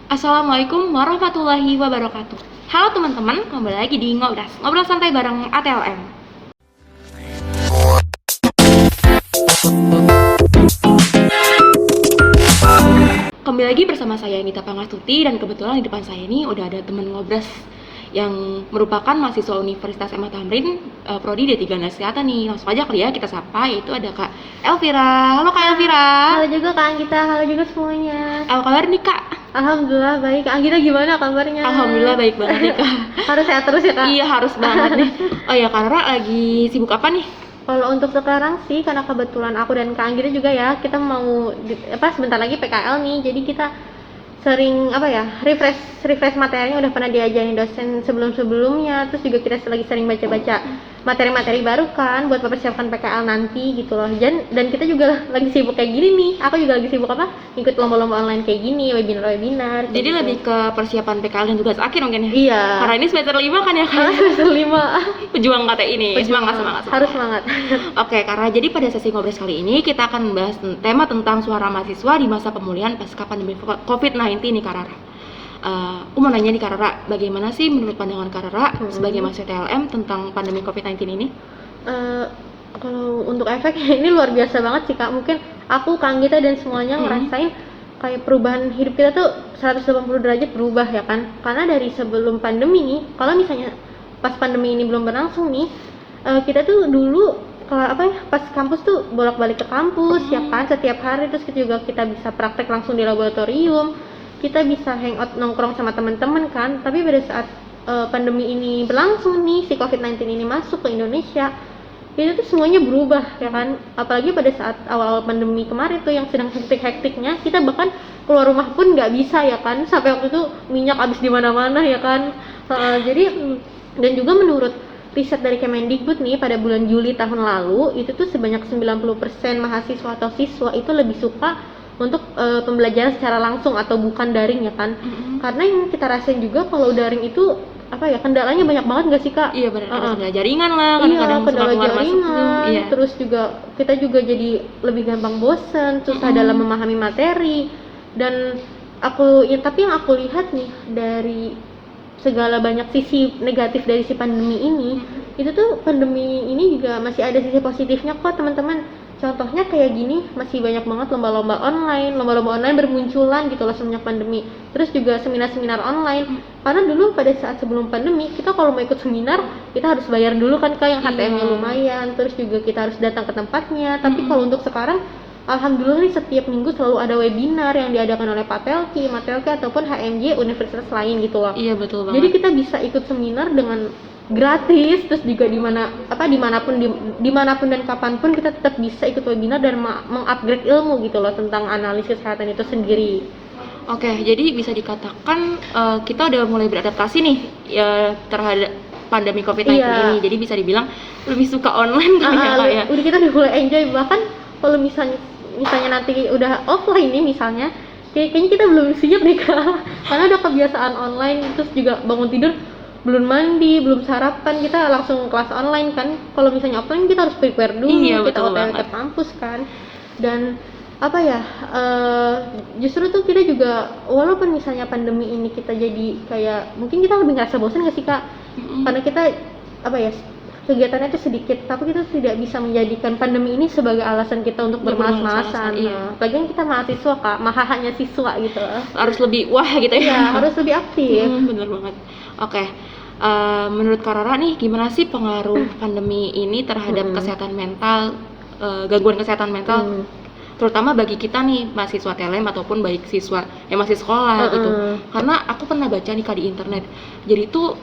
Assalamualaikum warahmatullahi wabarakatuh. Halo teman-teman, kembali lagi di Ngobras, ngobrol santai bareng ATLM. Kembali lagi bersama saya Nita Pangastuti, dan kebetulan di depan saya ini udah ada teman Ngobras yang merupakan mahasiswa Universitas Ahmad Tamrin, Prodi D3 Kesehatan nih. Langsung aja kali ya kita sapa, yaitu ada Kak Elvira. Halo Kak Elvira. Halo juga Kak Anggita, halo juga semuanya. Apa kabar nih Kak? Alhamdulillah baik. Kak Anggita gimana kabarnya? Alhamdulillah baik banget nih Kak. Harus sehat terus ya Kak? Iya harus banget nih. Oh ya Kak Rara lagi sibuk apa nih? Kalau untuk sekarang sih, karena kebetulan aku dan Kak Anggita juga ya, kita mau sebentar lagi PKL nih, jadi kita sering refresh materinya udah pernah diajarin dosen sebelumnya, terus juga kita lagi sering baca-baca materi-materi baru kan buat mempersiapkan PKL nanti gitu loh. Dan kita juga lagi sibuk kayak gini nih, aku juga lagi sibuk ikut lomba-lomba online kayak gini, webinar Jadi gitu. lebih ke persiapan PKL dan tugas akhir mungkin ya? Iya. Karena ini semester 5 kan ya Kak? Semester 5. Pejuang KTI ini, semangat. Harus semangat. Oke, karena jadi pada sesi ngobrol kali ini kita akan membahas tema tentang suara mahasiswa di masa pemulihan pasca pandemi COVID-19 nih Kak Rara. Aku mau nanya nih Kak Rara, bagaimana sih menurut pandangan Kak Rara sebagai mahasiswa TLM tentang pandemi COVID-19 ini? Kalau untuk efeknya ini luar biasa banget sih Kak. Mungkin aku, Kang Gita dan semuanya ngerasain kayak perubahan hidup kita tuh 180 derajat berubah ya kan. Karena dari sebelum pandemi nih, kalau misalnya pas pandemi ini belum berlangsung nih, kita tuh dulu pas kampus tuh bolak-balik ke kampus ya kan setiap hari, terus kita bisa praktek langsung di laboratorium, kita bisa hangout nongkrong sama teman-teman kan. Tapi pada saat pandemi ini berlangsung nih, si COVID-19 ini masuk ke Indonesia, itu tuh semuanya berubah ya kan. Apalagi pada saat awal-awal pandemi kemarin tuh yang sedang hektik-hektiknya, kita bahkan keluar rumah pun nggak bisa ya kan, sampai waktu itu minyak habis di mana-mana ya kan. Jadi dan juga menurut riset dari Kemendikbud nih, pada bulan Juli tahun lalu itu tuh sebanyak 90% mahasiswa atau siswa itu lebih suka untuk pembelajaran secara langsung atau bukan daring ya kan. Karena yang kita rasain juga kalau daring itu kendalanya banyak banget nggak sih Kak? Iya benar, ada kendala jaringan lah, kadang-kadang kendala suka keluar masuk. Iya. Terus juga kita juga jadi lebih gampang bosen, susah dalam memahami materi. Dan tapi yang aku lihat nih dari segala banyak sisi negatif dari si pandemi ini, itu tuh pandemi ini juga masih ada sisi positifnya kok teman-teman. Contohnya kayak gini, masih banyak banget lomba-lomba online bermunculan gitu loh semenjak pandemi. Terus juga seminar-seminar online. Karena dulu pada saat sebelum pandemi, kita kalau mau ikut seminar, kita harus bayar dulu kan Kak, yang HTM-nya lumayan. Terus juga kita harus datang ke tempatnya. Tapi kalau untuk sekarang, alhamdulillah nih setiap minggu selalu ada webinar yang diadakan oleh Patelki ataupun HMJ universitas lain gitu loh. Iya betul banget. Jadi kita bisa ikut seminar dengan gratis, terus juga dimanapun dan kapanpun kita tetap bisa ikut webinar dan mengupgrade ilmu gitu loh tentang analisis kesehatan itu sendiri. Oke, jadi bisa dikatakan kita udah mulai beradaptasi nih ya terhadap pandemi COVID-19 ini. Jadi bisa dibilang lebih suka online kan ya Kak ya. Udah kita udah mulai enjoy, bahkan kalau misalnya nanti udah offline nih misalnya, kayaknya kita belum siap nih Kak. Karena udah kebiasaan online, terus juga bangun tidur belum mandi, belum sarapan, kita langsung kelas online kan. Kalau misalnya offline kita harus prepare dulu, kita OTW ke kampus kan. Dan justru tuh kita juga, walaupun misalnya pandemi ini kita jadi kayak, mungkin kita lebih ngerasa bosan gak sih Kak? Karena kita kegiatannya itu sedikit, tapi kita tidak bisa menjadikan pandemi ini sebagai alasan kita untuk bermalas-malasan. Apalagi kan kita mahasiswa Kak, mahahanya siswa gitu. Harus lebih wah gitu ya. Iya, harus lebih aktif. Bener banget. Oke. Menurut Kak Rara nih, gimana sih pengaruh pandemi ini terhadap kesehatan mental, gangguan kesehatan mental, terutama bagi kita nih mahasiswa TLM ataupun baik siswa yang masih sekolah gitu. Karena aku pernah baca nih Kak di internet, jadi tuh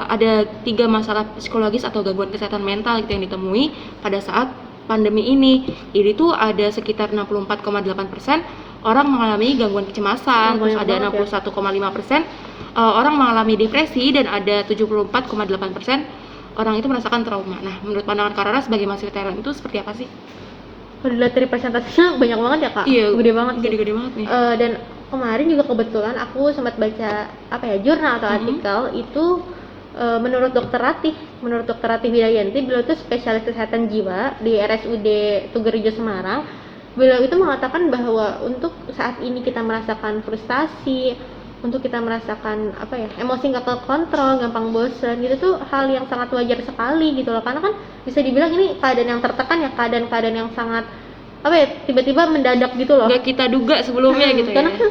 ada 3 masalah psikologis atau gangguan kesehatan mental gitu yang ditemui pada saat pandemi ini. Jadi tuh ada sekitar 64,8% orang mengalami gangguan kecemasan, terus ada 61,5% orang mengalami depresi, dan ada 74,8% orang itu merasakan trauma. Nah, menurut pandangan Kak Rara sebagai mahasiswa TLM itu seperti apa sih? Kalau dilihat dari presentasinya banyak banget ya Kak. Iya, gede banget nih. Dan kemarin juga kebetulan aku sempat baca jurnal atau artikel itu, menurut Dokter Ratih Widayanti, beliau itu spesialis kesehatan jiwa di RSUD Tugurejo Semarang. Beliau itu mengatakan bahwa untuk saat ini kita merasakan frustasi, untuk kita merasakan emosi nggak kekontrol, gampang bosan gitu tuh hal yang sangat wajar sekali gitu loh, karena kan bisa dibilang ini keadaan yang tertekan ya, keadaan yang sangat tiba-tiba mendadak gitu loh, nggak kita duga sebelumnya gitu ya. karena kan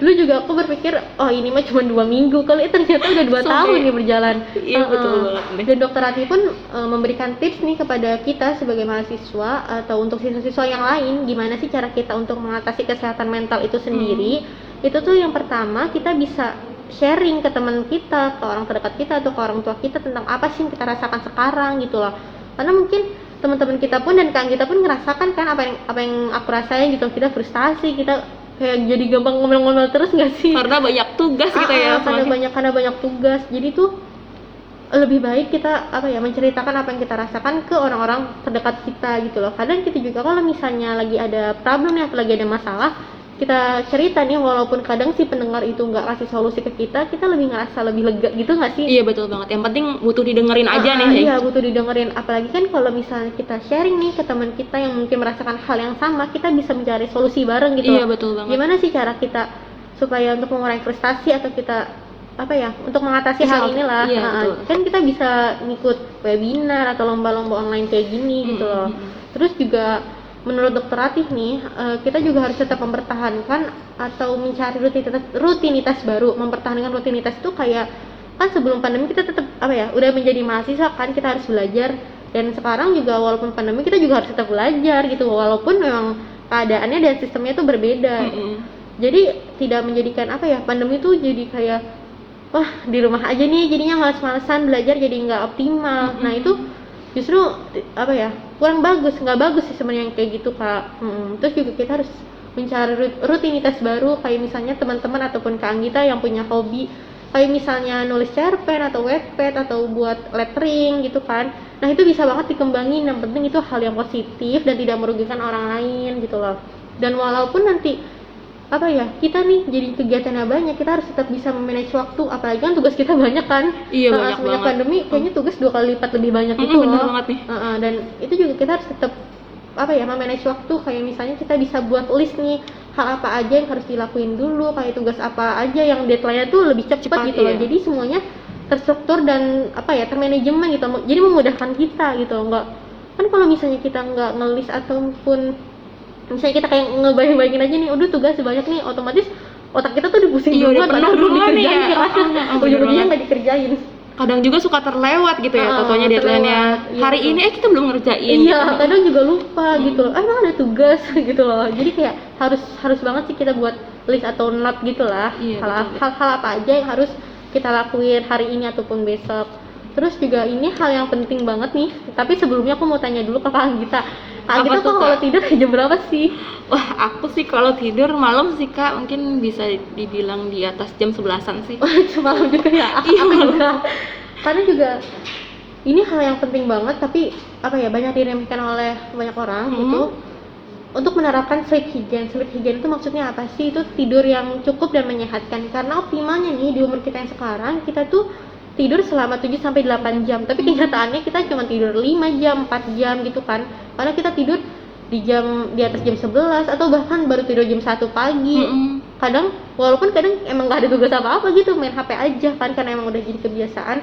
dulu juga aku berpikir oh ini mah cuma 2 minggu kali, ternyata udah 2 tahun nih berjalan. Iya betul banget nih. Dan dokter Ati pun memberikan tips nih kepada kita sebagai mahasiswa atau untuk siswa-siswa yang lain, gimana sih cara kita untuk mengatasi kesehatan mental itu sendiri. Itu tuh yang pertama, kita bisa sharing ke teman kita, ke orang terdekat kita atau ke orang tua kita tentang apa sih yang kita rasakan sekarang gitu loh, karena mungkin teman-teman kita pun dan kita pun ngerasakan kan apa yang aku rasain gitu. Kita frustasi, kita kayak jadi gampang ngomel-ngomel terus nggak sih, karena banyak tugas gitu ya, karena banyak tugas. Jadi tuh lebih baik kita menceritakan apa yang kita rasakan ke orang-orang terdekat kita gitu loh. Kadang kita juga kalau misalnya lagi ada problem nih atau lagi ada masalah, kita cerita nih, walaupun kadang si pendengar itu nggak kasih solusi ke kita lebih ngerasa lebih lega gitu nggak sih? Iya betul banget, yang penting butuh didengerin aja nih. Iya butuh didengerin, apalagi kan kalau misalnya kita sharing nih ke teman kita yang mungkin merasakan hal yang sama, kita bisa mencari solusi bareng gitu. Iya betul banget. Gimana sih cara kita supaya untuk mengurangi frustasi atau kita untuk mengatasi hal inilah. Kan kita bisa ngikut webinar atau lomba-lomba online kayak gini gitu loh. Terus juga menurut dokter Ratih nih, kita juga harus tetap mempertahankan atau mencari rutinitas baru. Mempertahankan rutinitas itu kayak kan sebelum pandemi kita tetap udah menjadi mahasiswa kan, kita harus belajar, dan sekarang juga walaupun pandemi kita juga harus tetap belajar gitu, walaupun memang keadaannya dan sistemnya itu berbeda. Jadi tidak menjadikan pandemi itu jadi kayak wah di rumah aja nih jadinya malas-malasan belajar, jadi nggak optimal. Nah itu justru kurang bagus, nggak bagus sih sebenarnya kayak gitu Kak. Terus juga kita harus mencari rutinitas baru, kayak misalnya teman-teman ataupun Kak Anggita yang punya hobi kayak misalnya nulis cerpen atau Wattpad atau buat lettering gitu kan. Nah itu bisa banget dikembangin, yang penting itu hal yang positif dan tidak merugikan orang lain gitu loh. Dan walaupun nanti kita nih jadi kegiatannya banyak, kita harus tetap bisa memanage waktu, apalagi kan tugas kita banyak kan. Iya banyak banget. Pandemi kayaknya tugas 2 kali lipat lebih banyak itu loh. Bener banget nih. Dan itu juga kita harus tetap memanage waktu, kayak misalnya kita bisa buat list nih hal apa aja yang harus dilakuin dulu, kayak tugas apa aja yang deadline-nya tuh lebih cepat gitu loh. Jadi semuanya terstruktur dan termanajemen gitu, jadi memudahkan kita gitu loh. Enggak kan kalau misalnya kita nggak ngelis ataupun misalnya kita kayak ngebayang-bayangin aja nih, udah tugas sebanyak nih, otomatis otak kita tuh udah pusing duluan, padahal belum dikerjain ujung-ujungnya nggak dikerjain. Kadang juga suka terlewat gitu ya, fotonya deadline-nya hari ini kita belum ngerjain. Iya, kadang juga lupa gitu loh, emang ada tugas gitu loh. Jadi kayak harus banget sih kita buat list atau note gitu lah, hal apa aja yang harus kita lakuin hari ini ataupun besok. Terus juga ini hal yang penting banget nih, tapi sebelumnya aku mau tanya dulu ke Kak Anggita. Kak Anggita tuh kalau tidur jam berapa sih? Wah, aku sih kalau tidur malam sih Kak, mungkin bisa dibilang di atas jam 11-an sih. Malam juga ya? Iya juga. Karena juga ini hal yang penting banget, tapi banyak diremehkan oleh banyak orang gitu. Untuk menerapkan sleep hygiene. Sleep hygiene itu maksudnya apa sih? Itu tidur yang cukup dan menyehatkan. Karena optimalnya nih di umur kita yang sekarang, kita tuh tidur selama 7-8 jam, tapi kenyataannya kita cuma tidur 5 jam, 4 jam gitu kan, karena kita tidur di atas jam 11 atau bahkan baru tidur jam 1 pagi. Walaupun kadang emang gak ada tugas apa-apa gitu, main HP aja kan, karena emang udah jadi kebiasaan.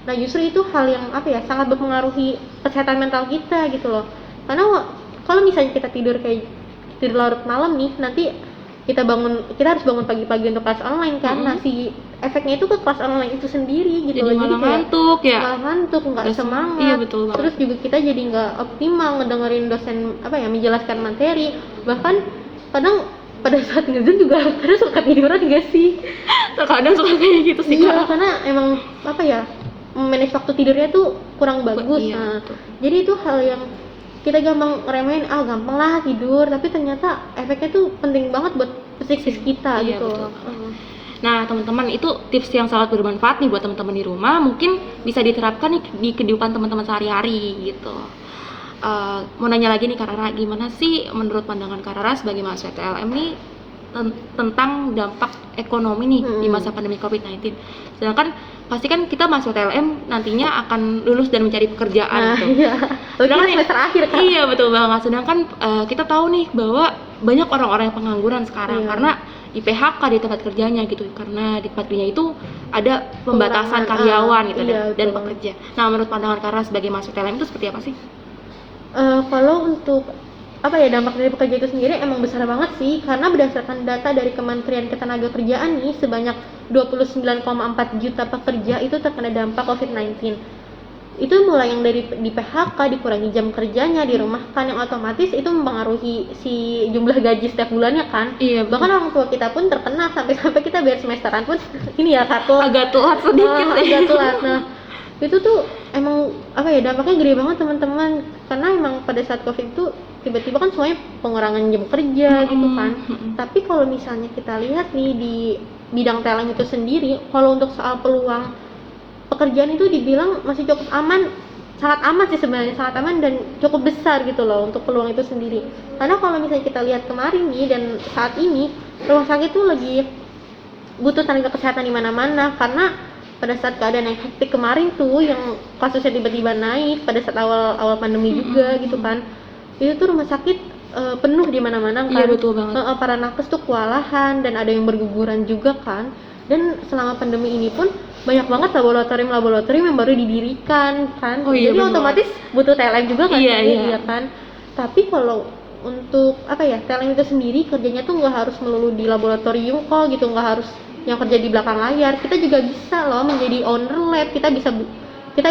Nah justru itu hal yang sangat berpengaruhi kesehatan mental kita gitu loh, karena kalau misalnya kita tidur larut malam nih, nanti kita harus bangun pagi-pagi untuk kelas online kan. Nah si efeknya itu ke kelas online itu sendiri gitu loh, jadi malah ngantuk, nggak semangat. Iya betul banget. Terus juga kita jadi nggak optimal ngedengerin dosen menjelaskan materi, bahkan kadang pada saat nge-zoom juga kadang suka tiduran gak sih? Terkadang suka kayak gitu sih. Iya, karena emang manage waktu tidurnya tuh kurang bagus. Jadi itu hal yang kita gampang remehin, gampang lah tidur, tapi ternyata efeknya tuh penting banget buat psikis kita gitu. Nah teman-teman, itu tips yang sangat bermanfaat nih buat teman-teman di rumah, mungkin bisa diterapkan nih di kehidupan teman-teman sehari-hari gitu. Mau nanya lagi nih Kak Rara, gimana sih menurut pandangan Kak Rara sebagai mahasiswa TLM nih tentang dampak ekonomi nih di masa pandemi COVID-19. Sedangkan pasti kan kita mahasiswa TLM nantinya akan lulus dan mencari pekerjaan gitu. Iya. Sedangkan semester akhir kan. Iya betul banget. Sedangkan kita tahu nih bahwa banyak orang-orang yang pengangguran sekarang karena di PHK di tempat kerjanya gitu, karena di tempat kerja itu ada pembatasan karyawan gitu iya, dan betul. pekerja. Nah, menurut pandangan Kara sebagai mahasiswa TLM itu seperti apa sih? Kalau untuk apa ya, dampak dari pekerja itu sendiri emang besar banget sih, karena berdasarkan data dari Kementerian Ketenagakerjaan nih, sebanyak 29,4 juta pekerja itu terkena dampak COVID-19. Itu mulai yang dari di PHK, dikurangi jam kerjanya, dirumahkan, yang otomatis itu mempengaruhi si jumlah gaji setiap bulannya kan. Iya, betul. Bahkan orang tua kita pun terkena, sampai kita bayar semesteran pun ini ya kartu Agak telat sedikit ya. agak telat. Nah, itu tuh emang apa ya, dampaknya gede banget teman-teman, karena emang pada saat COVID itu tiba-tiba kan semuanya pengurangan jam kerja gitu kan. Tapi kalau misalnya kita lihat nih di bidang TLM itu sendiri, kalau untuk soal peluang pekerjaan itu dibilang masih cukup aman, sangat aman sih sebenarnya, sangat aman dan cukup besar gitu loh untuk peluang itu sendiri. Karena kalau misalnya kita lihat kemarin nih dan saat ini, rumah sakit tuh lagi butuh tenaga kesehatan di mana-mana, karena pada saat keadaan yang hektik kemarin tuh yang kasusnya tiba-tiba naik pada saat awal pandemi juga gitu kan, itu tuh rumah sakit penuh di mana-mana kan. Iya, betul banget. Para nakes tuh kewalahan dan ada yang berguguran juga kan. Dan selama pandemi ini pun banyak banget laboratorium yang baru didirikan kan. Oh, iya, jadi benar. otomatis butuh TLM juga kan. Iya, iya. Iya kan. Tapi kalau untuk apa ya, TLM itu sendiri kerjanya tuh nggak harus melulu di laboratorium kok gitu, nggak harus yang kerja di belakang layar. Kita juga bisa loh menjadi owner lab, kita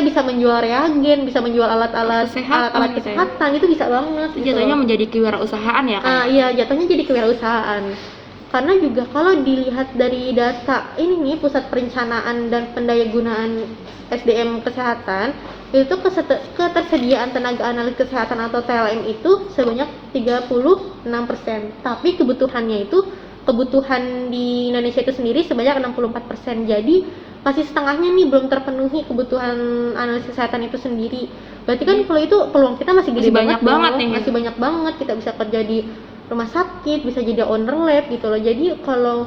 bisa menjual reagen, bisa menjual alat-alat kesehatan, itu bisa banget gitu. Jatuhnya menjadi kewirausahaan ya kan? Iya, jatuhnya jadi kewirausahaan. Karena juga kalau dilihat dari data ini nih, Pusat Perencanaan dan Pendayagunaan SDM Kesehatan, itu ketersediaan tenaga analis kesehatan atau TLM itu sebanyak 36%. Tapi kebutuhan di Indonesia itu sendiri sebanyak 64%. Jadi masih setengahnya nih belum terpenuhi kebutuhan analis kesehatan itu sendiri. Berarti kan kalau itu peluang kita masih gede banyak banget nih. Masih banyak banget, kita bisa kerja di rumah sakit, bisa jadi owner lab gitu loh. Jadi kalau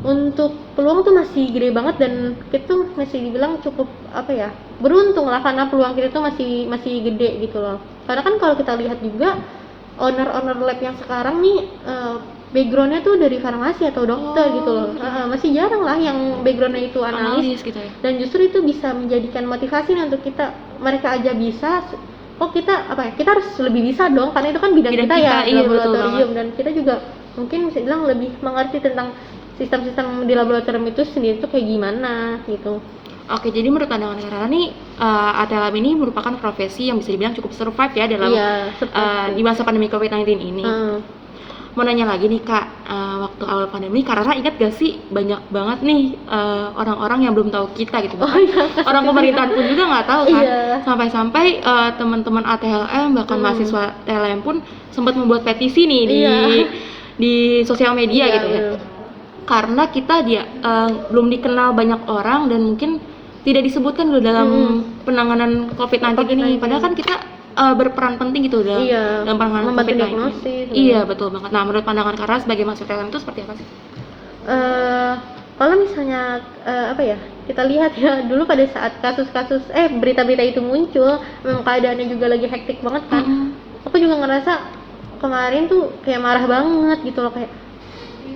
untuk peluang tuh masih gede banget, dan kita tuh masih dibilang cukup apa ya, beruntung lah, karena peluang kita tuh masih gede gitu loh. Karena kan kalau kita lihat juga owner lab yang sekarang nih backgroundnya tuh dari farmasi atau dokter gitu loh. Masih jarang lah yang backgroundnya itu analis gitu ya. Dan justru itu bisa menjadikan motivasi nih untuk mereka aja bisa, kita harus lebih bisa dong, karena itu kan bidang kita ya, iya, laboratorium. Dan kita juga mungkin bisa bilang lebih mengerti tentang sistem-sistem di laboratorium itu sendiri tuh kayak gimana gitu. Oke, jadi menurut pandangan Rara nih, ATLM ini merupakan profesi yang bisa dibilang cukup survive ya dalam di masa pandemi COVID-19 ini. Mau nanya lagi nih Kak, waktu awal pandemi Kak Rara ingat gak sih banyak banget nih orang-orang yang belum tahu kita gitu, orang pemerintahan pun juga nggak tahu kan. Sampai-sampai teman-teman ATLM bahkan mahasiswa TLM pun sempat membuat petisi nih di sosial media gitu ya. Karena kita belum dikenal banyak orang dan mungkin tidak disebutkan dulu dalam penanganan COVID-19 ini. Padahal kan kita berperan penting gitu dalam penanganan COVID-19. Iya, betul banget. Nah, menurut pandangan Kara sebagai mahasiswa TLM itu seperti apa sih? Kalau misalnya kita lihat ya, dulu pada saat kasus-kasus berita-berita itu muncul, memang keadaannya juga lagi hektik banget kan. Aku juga ngerasa kemarin tuh kayak marah banget gitu loh, kayak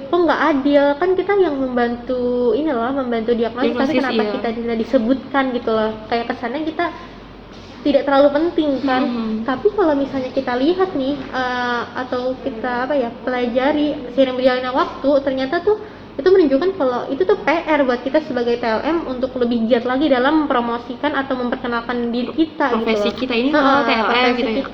kok nggak adil, kan kita yang membantu diagnosis, tapi kenapa kita tidak disebutkan gitu loh, kayak kesannya kita tidak terlalu penting kan. Tapi kalau misalnya kita lihat nih atau kita pelajari seiring berjalannya waktu, ternyata tuh itu menunjukkan kalau itu tuh PR buat kita sebagai TLM untuk lebih giat lagi dalam mempromosikan atau memperkenalkan diri kita, profesi gitu kita ini TLM gitu ya.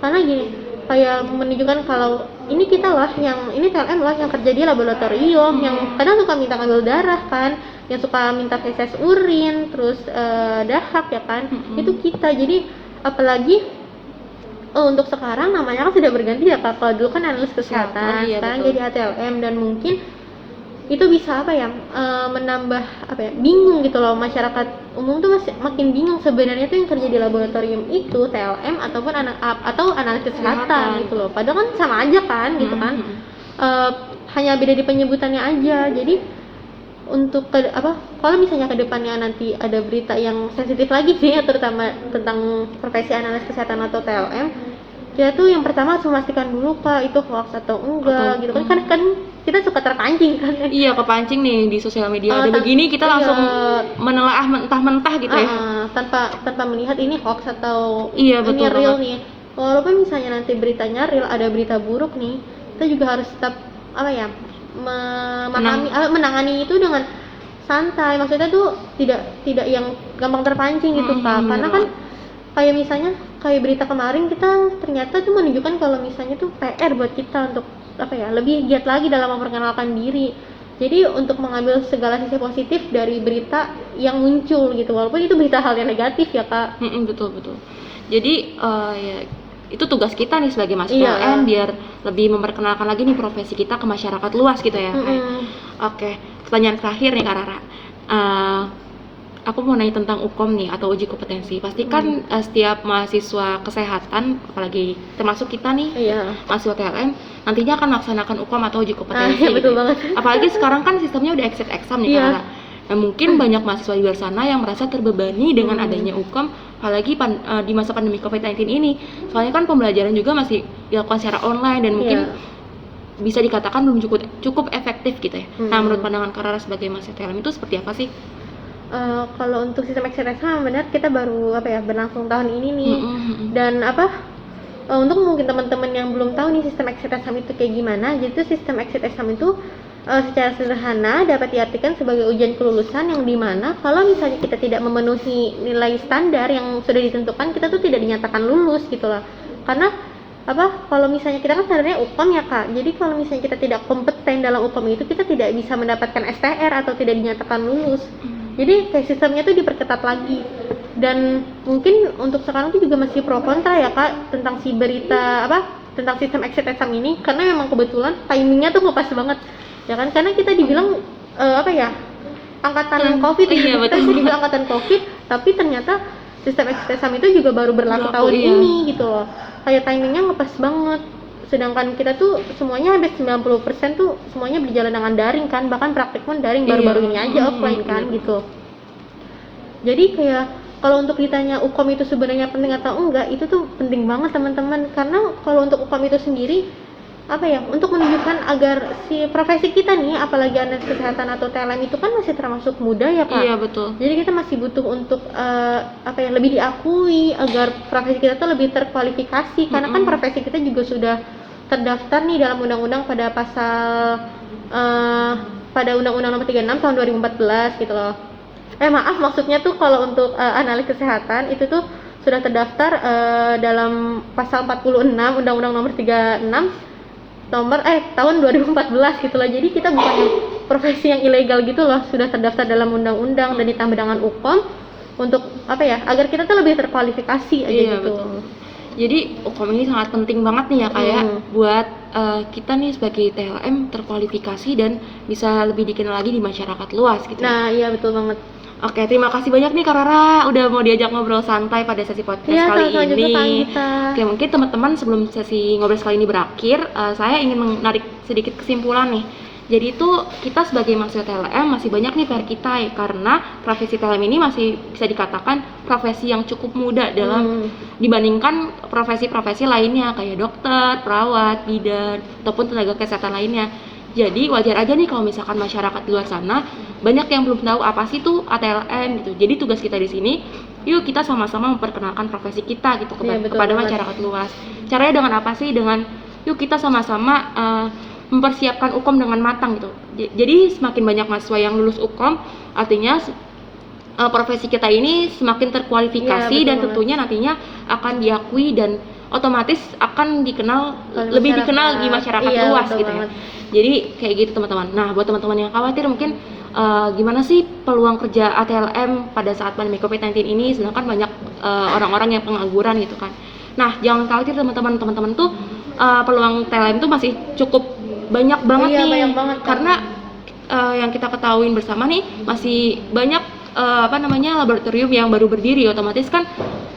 Karena gini, kayak menunjukkan kalau ini TLM lah yang kerja di laboratorium, yang kadang suka minta ngambil darah kan, yang suka minta feses urin, terus dahak ya kan, itu kita. Jadi apalagi untuk sekarang namanya kan sudah berganti ya Kak. Kalau dulu kan analis kesehatan, sekarang jadi ATLM, dan mungkin itu bisa menambah bingung gitu loh, masyarakat umum tuh makin bingung sebenarnya tuh yang kerja di laboratorium itu TLM ataupun atau analis kesehatan gitu loh. Padahal kan sama aja kan gitu kan. Hanya beda di penyebutannya aja. Jadi untuk kalau misalnya ke depannya nanti ada berita yang sensitif lagi sih, terutama tentang profesi analis kesehatan atau TLM, kita tuh yang pertama harus memastikan dulu Kak itu hoax atau enggak gitu kan. Kan kita suka terpancing kan. Iya, kepancing nih di sosial media ada tan- begini, kita iya. langsung menelaah mentah-mentah gitu ya. Tanpa melihat ini hoax atau Iya, ini betul real banget. nih. Walaupun misalnya nanti beritanya real, ada berita buruk nih, kita juga harus tetap apa ya, menangani itu dengan santai. Maksudnya tuh tidak yang gampang terpancing gitu Kak. Karena kan kayak misalnya kayak berita kemarin, kita ternyata tuh menunjukkan kalau misalnya tuh PR buat kita untuk apa ya, lebih giat lagi dalam memperkenalkan diri. Jadi untuk mengambil segala sisi positif dari berita yang muncul gitu, walaupun itu berita hal yang negatif ya Kak. Betul. Jadi ya itu tugas kita nih sebagai mahasiswa Iya. TLM biar lebih memperkenalkan lagi nih profesi kita ke masyarakat luas gitu ya. Oke, pertanyaan terakhir nih Kak Rara. Aku mau nanya tentang UKOM nih atau uji kompetensi. Pasti kan setiap mahasiswa kesehatan, apalagi termasuk kita nih, mahasiswa TLM, nantinya akan melaksanakan UKOM atau uji kompetensi. Iya, betul banget. Apalagi sekarang kan sistemnya udah exit exam nih Kak Rara. Nah, mungkin banyak mahasiswa di luar sana yang merasa terbebani dengan adanya UKOM, apalagi di masa pandemi COVID-19 ini. Soalnya kan pembelajaran juga masih dilakukan secara online dan mungkin bisa dikatakan belum cukup efektif gitu ya. Nah, menurut pandangan Kak Rara sebagai mahasiswa TLM itu seperti apa sih? Kalau untuk sistem exit exam benar kita baru berlangsung tahun ini nih. Dan untuk mungkin teman-teman yang belum tahu nih sistem exit exam itu kayak gimana. Jadi tuh sistem exit exam itu secara sederhana dapat diartikan sebagai ujian kelulusan yang dimana kalau misalnya kita tidak memenuhi nilai standar yang sudah ditentukan, kita tuh tidak dinyatakan lulus gitu loh. Karena kalau misalnya kita kan standarnya UKOM ya Kak, jadi kalau misalnya kita tidak kompeten dalam UKOM itu, kita tidak bisa mendapatkan STR atau tidak dinyatakan lulus. Jadi kayak sistemnya tuh diperketat lagi. Dan mungkin untuk sekarang tuh juga masih pro kontra ya Kak tentang si berita tentang sistem exit exam ini, karena memang kebetulan timingnya tuh pas banget ya kan, karena kita dibilang angkatan COVID ya, kita bisa dibilang angkatan COVID, tapi ternyata sistem exit exam itu juga baru berlaku tahun ini gitu loh. Kayak timingnya ngepas banget. Sedangkan kita tuh semuanya hampir 90% tuh semuanya berjalan dengan daring kan, bahkan praktik pun daring, baru-baru ini aja offline kan gitu. Jadi kayak kalau untuk ditanya UKOM itu sebenarnya penting atau enggak, itu tuh penting banget teman-teman. Karena kalau untuk UKOM itu sendiri untuk menunjukkan agar si profesi kita nih, apalagi analis kesehatan atau TLM itu kan masih termasuk muda ya Kak. Iya, betul. Jadi kita masih butuh untuk lebih diakui agar profesi kita tuh lebih terkualifikasi. Karena kan profesi kita juga sudah terdaftar nih dalam undang-undang pada pasal pada Undang-Undang Nomor 36 tahun 2014 gitu loh. Maksudnya tuh kalau untuk analis kesehatan itu tuh sudah terdaftar dalam pasal 46 Undang-Undang Nomor 36 tahun 2014 gitu loh. Jadi kita bukan profesi yang ilegal gitu loh, sudah terdaftar dalam undang-undang dan ditambah dengan UKOM untuk agar kita tuh lebih terkualifikasi aja gitu. Betul. Jadi UKOM ini sangat penting banget nih ya kayak buat kita nih sebagai TLM terkualifikasi dan bisa lebih dikenal lagi di masyarakat luas gitu. Nah, iya betul banget. Oke, terima kasih banyak nih Kak Rara udah mau diajak ngobrol santai pada sesi podcast kali ini. Oke, mungkin teman-teman sebelum sesi ngobrol kali ini berakhir, saya ingin menarik sedikit kesimpulan nih. Jadi itu kita sebagai mahasiswa TLM masih banyak nih PR kita ya, karena profesi TLM ini masih bisa dikatakan profesi yang cukup muda dalam dibandingkan profesi-profesi lainnya kayak dokter, perawat, bidan, ataupun tenaga kesehatan lainnya. Jadi wajar aja nih kalau misalkan masyarakat di luar sana banyak yang belum tahu apa sih tuh ATLM gitu. Jadi tugas kita di sini, yuk kita sama-sama memperkenalkan profesi kita gitu kepada masyarakat luas. Caranya dengan apa sih? Dengan yuk kita sama-sama mempersiapkan UKOM dengan matang gitu. Jadi semakin banyak mahasiswa yang lulus UKOM, artinya profesi kita ini semakin terkualifikasi dan tentunya nantinya akan diakui dan otomatis akan lebih dikenal di masyarakat luas gitu ya. Jadi kayak gitu teman-teman. Nah, buat teman-teman yang khawatir mungkin gimana sih peluang kerja ATLM pada saat pandemi COVID-19 ini, sedangkan banyak orang-orang yang pengangguran gitu kan. Nah, jangan khawatir teman-teman tuh peluang TLM tuh masih cukup banyak banget nih. Banyak banget, karena yang kita ketahuin bersama nih masih banyak laboratorium yang baru berdiri, otomatis kan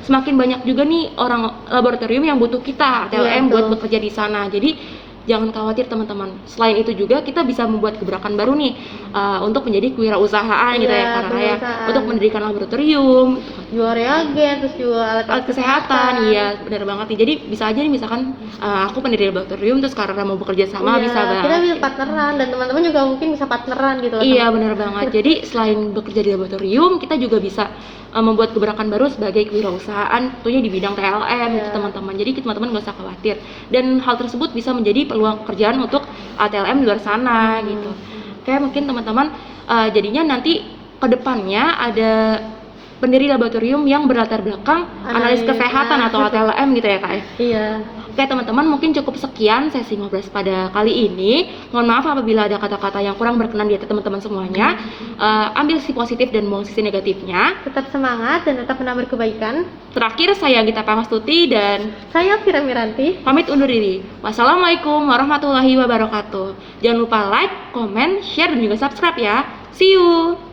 semakin banyak juga nih orang laboratorium yang butuh kita TLM buat bekerja di sana. Jadi jangan khawatir teman-teman. Selain itu juga kita bisa membuat gebrakan baru nih untuk menjadi kewirausahaan gitu ya Kak Rara ya. kewirausahaan. Untuk mendirikan laboratorium, Jual reagen, terus jual alat kesehatan, iya benar banget nih. Jadi bisa aja nih misalkan aku pendiri laboratorium terus Kak Rara mau bekerja sama Iya, bisa banget. kita bisa partneran dan teman-teman juga mungkin bisa partneran gitu loh. Iya benar banget. Jadi selain bekerja di laboratorium, kita juga bisa membuat gebrakan baru sebagai kewirausahaan, tentunya di bidang TLM gitu teman-teman. Jadi teman-teman nggak usah khawatir. Dan hal tersebut bisa menjadi peluang pekerjaan untuk TLM di luar sana gitu. Kayak mungkin teman-teman jadinya nanti kedepannya ada pendiri laboratorium yang berlatar belakang analis kesehatan atau ATLM gitu ya Kak ya. Iya. Oke teman-teman, mungkin cukup sekian sesi ngobrol pada kali ini. Mohon maaf apabila ada kata-kata yang kurang berkenan di hati teman-teman semuanya. Ambil sisi positif dan buang sisi negatifnya. Tetap semangat dan tetap menabur kebaikan. Terakhir saya Gita Pamastuti dan Saya Vira Miranti. pamit undur diri. Wassalamualaikum warahmatullahi wabarakatuh. Jangan lupa like, comment, share dan juga subscribe ya. See you.